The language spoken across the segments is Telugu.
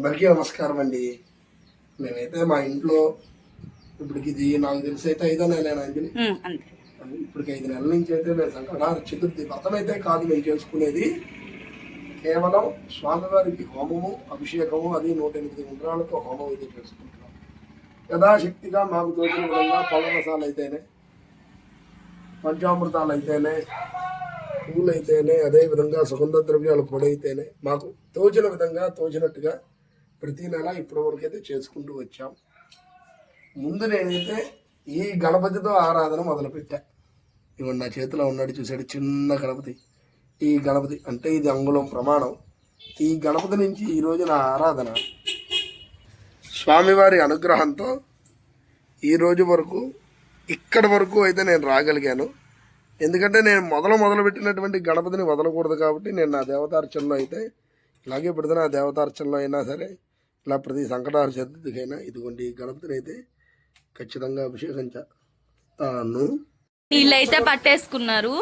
అందరికీ నమస్కారం అండి. మేమైతే మా ఇంట్లో ఇప్పటికి ఇది నాకు తెలిసి అయితే 5వ నెల అంజలి. ఇప్పటికి 5 నెలల నుంచి అయితే మేము సంకటహార చతుర్థి వ్రతం అయితే కాదు మేము చేసుకునేది. కేవలం స్వామివారికి హోమము, అభిషేకము, అది 108 ఉండ్రాలతో హోమం అయితే చేసుకుంటున్నాం. యథాశక్తిగా మాకు తోచిన విధంగా పళ్ళ రసాలు అయితేనే, పంచామృతాలు అయితేనే, పూలు అయితేనే, అదేవిధంగా సుగంధ ద్రవ్యాల పొడి అయితేనే మాకు తోచిన విధంగా తోచినట్టుగా ప్రతి నెల ఇప్పటి వరకు అయితే చేసుకుంటూ వచ్చాం. ముందు నేనైతే ఈ గణపతితో ఆరాధన మొదలుపెట్టా. ఇవన్న నా చేతిలో ఉన్నాడు చూసాడు, చిన్న గణపతి. ఈ గణపతి అంటే ఇది అంగుళం ప్రమాణం. ఈ గణపతి నుంచి ఈరోజు నా ఆరాధన స్వామివారి అనుగ్రహంతో ఈరోజు వరకు ఇక్కడి వరకు అయితే నేను రాగలిగాను. ఎందుకంటే నేను మొదలుపెట్టినటువంటి గణపతిని వదలకూడదు కాబట్టి నేను నా దేవతార్చనలో అయితే ఇలాగే పెడితే నా దేవతార్చనలో అయినా సరే ఇలా ప్రతి సంకటహార చతుర్థికైనా ఇదిగోండి గణపతిని అయితే ఖచ్చితంగా అభిషేకించాను. వీళ్ళైతే పట్టేసుకున్నారు.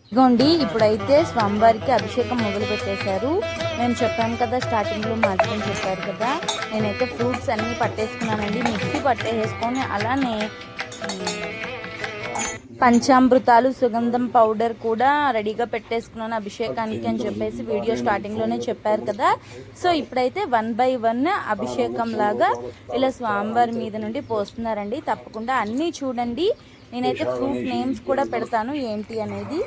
ఇదిగోండి ఇప్పుడైతే స్వామివారికి అభిషేకం మొదలు పెట్టేశారు. మేము చెప్పాము కదా స్టార్టింగ్లో మా హస్బెండ్ చెప్పారు కదా, నేనైతే ఫ్రూట్స్ అన్నీ పట్టేసుకున్నానండి. మిక్సీ పట్టేసుకొని అలానే పంచామృతాలు, సుగంధం పౌడర్ కూడా రెడీగా పెట్టేసుకున్నాను అభిషేకానికి అని చెప్పేసి వీడియో స్టార్టింగ్లోనే చెప్పారు కదా. సో ఇప్పుడైతే 1 by 1 అభిషేకం లాగా ఇలా స్వామివారి మీద నుండి పోస్తున్నారండి. తప్పకుండా అన్నీ చూడండి. నేనైతే ఫ్రూట్ నేమ్స్ కూడా పెడతాను ఏంటి అనేది.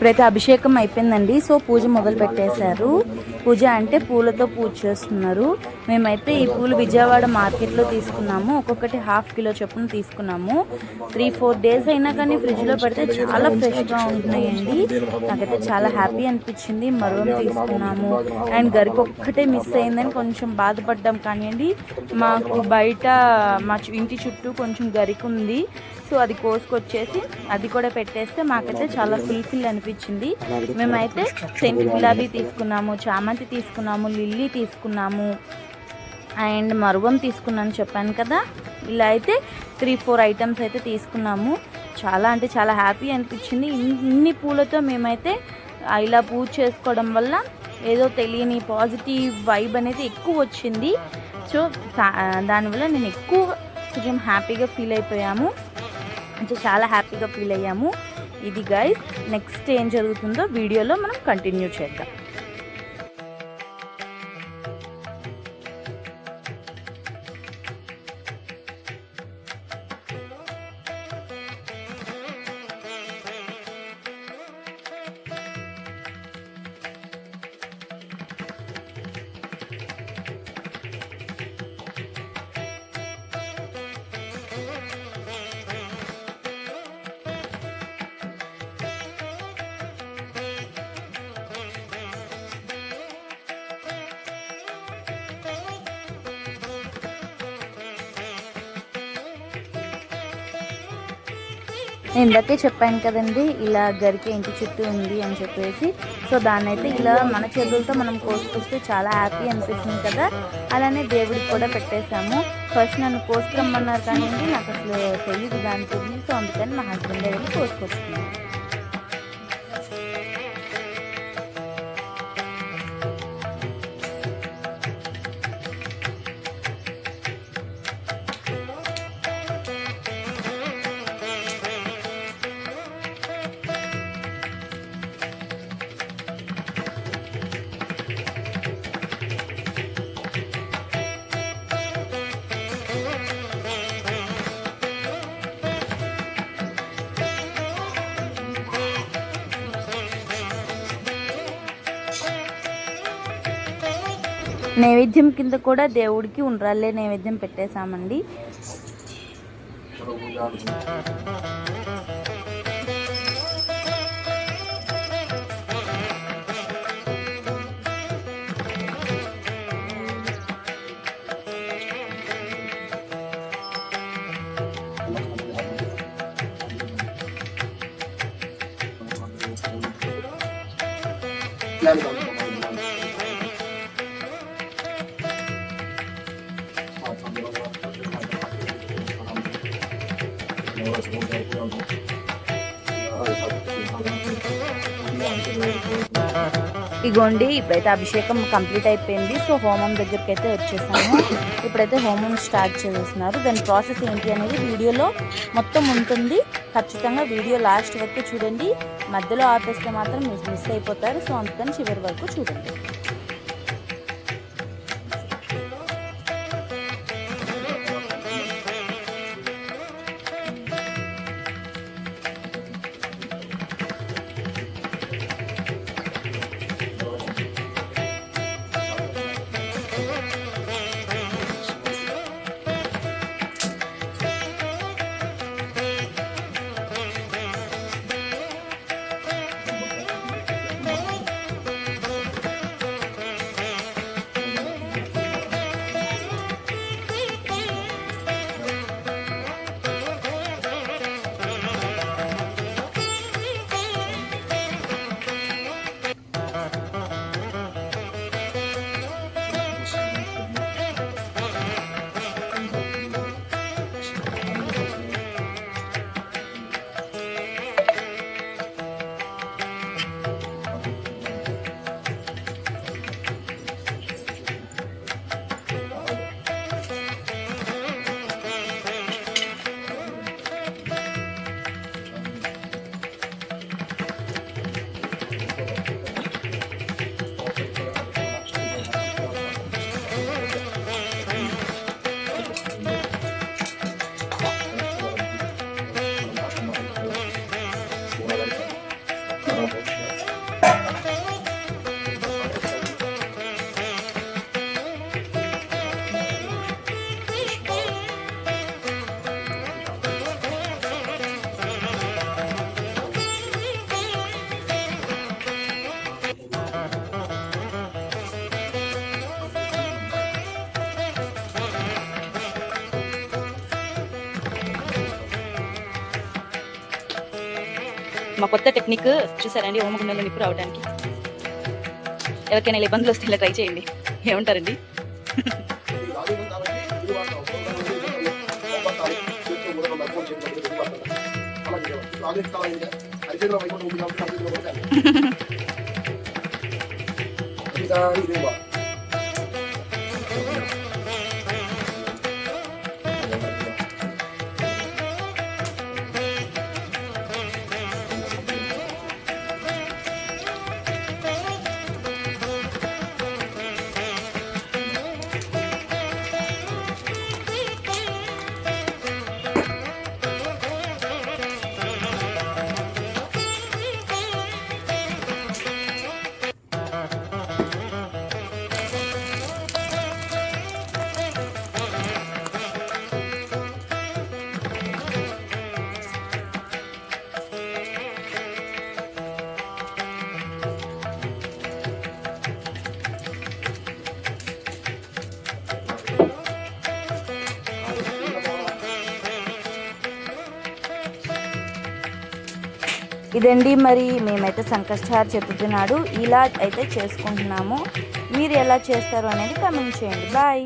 ఇప్పుడైతే అభిషేకం అయిపోయిందండి. సో పూజ మొదలు పెట్టేశారు. పూజ అంటే పూలతో పూజ చేస్తున్నారు. మేమైతే ఈ పూలు విజయవాడ మార్కెట్లో తీసుకున్నాము. ఒక్కొక్కటి 1/2 కిలో చొప్పున తీసుకున్నాము. 3-4 డేస్ అయినా కానీ ఫ్రిడ్జ్లో పెడితే చాలా ఫ్రెష్గా ఉంటున్నాయండి. నాకైతే చాలా హ్యాపీ అనిపించింది. మరో తీసుకున్నాము. అండ్ గరికి ఒక్కటే మిస్ అయిందని కొంచెం బాధపడ్డాం. కానివ్వండి, మాకు బయట మా ఇంటి చుట్టూ కొంచెం గరికి ఉంది. సో అది కోసుకొచ్చేసి అది కూడా పెట్టేస్తే మాకైతే చాలా ఫుల్ఫిల్ అనిపించింది. మేమైతే సెంట్ గులాబీ తీసుకున్నాము, చామంతి తీసుకున్నాము, లిల్లీ తీసుకున్నాము, అండ్ మరువం తీసుకున్నాను చెప్పాను కదా. ఇలా అయితే 3-4 ఐటమ్స్ అయితే తీసుకున్నాము. చాలా అంటే చాలా హ్యాపీ అనిపించింది. ఇన్ని పూలతో మేమైతే ఇలా పూజ చేసుకోవడం వల్ల ఏదో తెలియని పాజిటివ్ వైబ్ అనేది ఎక్కువ వచ్చింది. సో దానివల్ల నేను ఎక్కువ కొంచెం హ్యాపీగా ఫీల్ అయిపోయాము. చాలా హ్యాపీగా ఫీల్ అయ్యాము. ఇది గైస్, నెక్స్ట్ ఏం జరుగుతుందో వీడియోలో మనం కంటిన్యూ చేద్దాం. నేను ఇందాకే చెప్పాను కదండి, ఇలా గరిక ఇంటి చుట్టూ ఉంది అని చెప్పేసి. సో దాన్ని అయితే ఇలా మన చేతులతో మనం కోసుకొస్తే చాలా హ్యాపీ అనిపిస్తుంది కదా. అలానే దేవుడికి కూడా పెట్టేశాము. ఫస్ట్ నన్ను కోసుకురమ్మన్నారు కానీ నాకు అసలు తెలియదు దాని గురించి. సో అందుకని మా హస్బెండ్ వెళ్ళి కోసుకొచ్చుకున్నాను. నైవేద్యం కింద కూడా దేవుడికి ఉండ్రాళ్ళే నైవేద్యం పెట్టేశామండి. ఇగోండి, ఇప్పుడైతే అభిషేకం కంప్లీట్ అయిపోయింది. సో హోమం దగ్గరికి అయితే వచ్చేసాము. ఇప్పుడైతే హోమం స్టార్ట్ చేస్తున్నారు. దాని ప్రాసెస్ ఏంటి అనేది వీడియోలో మొత్తం ఉంటుంది. ఖచ్చితంగా వీడియో లాస్ట్ వరకు చూడండి. మధ్యలో ఆపేస్తే మాత్రం మిస్ అయిపోతారు. సో అందుకని చివరి వరకు చూడండి. మా కొత్త టెక్నిక్ చూసారండి, హోమగుండంలో నిప్పు రావడానికి. ఎవరికైనా ఇలా ఇబ్బందులు వస్తే ఇలా ట్రై చేయండి. ఏమంటారండి? ఇదండి మరి మేమైతే సంకష్టహార చతుర్థి నాడు ఇలా అయితే చేసుకుంటున్నాము. మీరు ఎలా చేస్తారు అనేది కామెంట్ చేయండి. బాయ్.